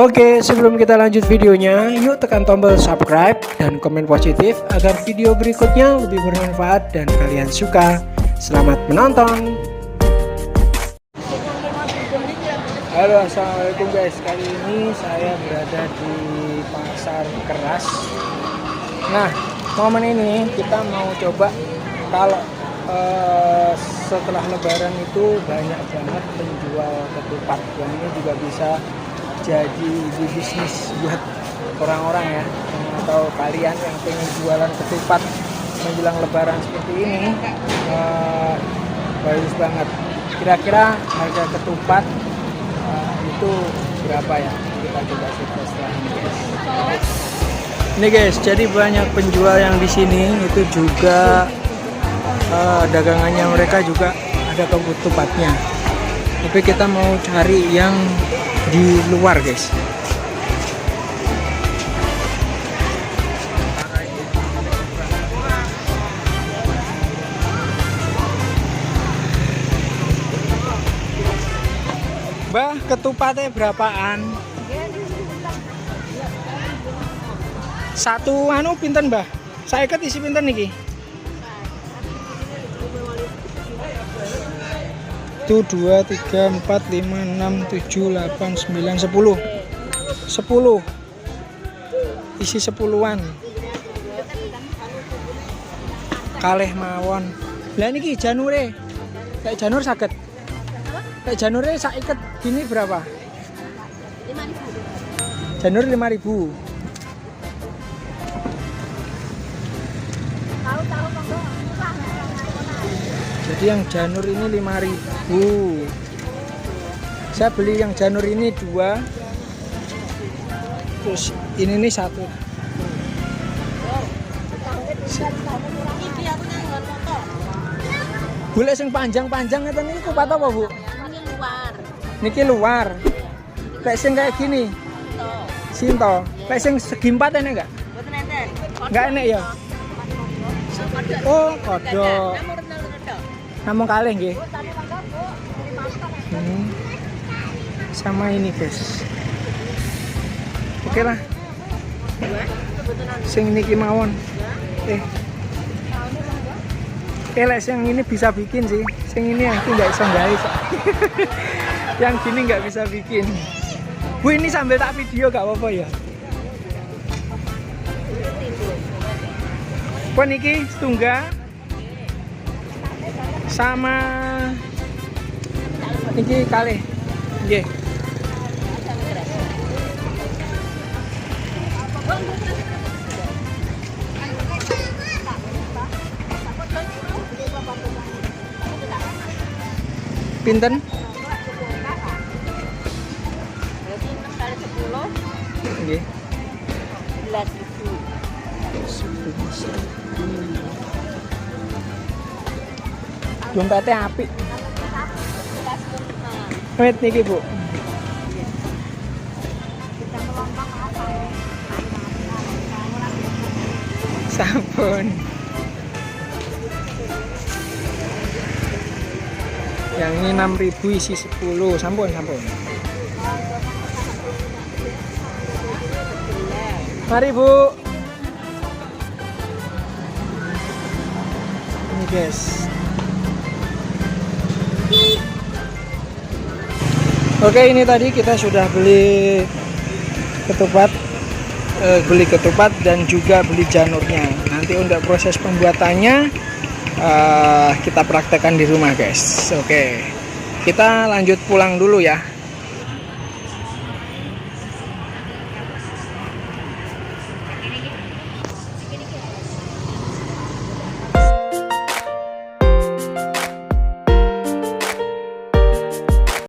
Oke, sebelum kita lanjut videonya, yuk tekan tombol subscribe dan komen positif agar video berikutnya lebih bermanfaat dan kalian suka. Selamat menonton. Halo, assalamualaikum guys. Kali ini saya berada di Pasar Keras. Nah, momen ini kita mau coba kalau setelah Lebaran itu banyak banget penjual ketupat. Yang ini juga bisa jadi bisnis buat orang-orang ya, atau kalian yang pengen jualan ketupat menjelang Lebaran seperti ini. Bagus banget. Kira-kira harga ketupat itu berapa ya? Kita coba setelah ini guys. Ini guys, jadi banyak penjual yang di sini itu juga dagangannya mereka juga ada ketupatnya. Tapi kita mau cari yang di luar guys. Mbah, ketupatnya berapaan? Satu anu pinten mbah? Saya iket isi pinten niki? Itu 2, 3, 4, 5, 6, 7, 8, 9, 10 10 isi 10-an kalih mawon. Lah niki janure kayak janur saged, kayak janure sak iket gini berapa? 5.000. Janur 5.000. Jadi yang janur ini 5.000. Saya beli yang janur ini 2. Terus ini nih 1. Golek sing panjang-panjang ngeten niku kupat apa, Bu? Niki luar. Niki luar. Lek sing kayak gini. Sinto. Lek sing segi 4 enek enggak? Mboten enten. Enggak enek ya? Oh, kodok. Namung kalih nggih. Sama ini guys. Oke lah. Sing niki mawon. Lek yang ini bisa bikin sih. Sing ini aku nggak bisa guys. Yang gini nggak bisa bikin. Bu, ini sambil tak video gak apa-apa ya? Pon iki setunggal sama niki kalih nggih. Pinten? Berarti 6 kali 10 nggih. 11.000. Dompetnya apik. Wait niki, Bu. Sampun. Yang ini 6.000 isi 10. Sampun. Mari, Bu. Ini guys. Oke, ini tadi kita sudah beli ketupat dan juga beli janurnya. Nanti untuk proses pembuatannya kita praktekkan di rumah guys. Oke, kita lanjut pulang dulu ya.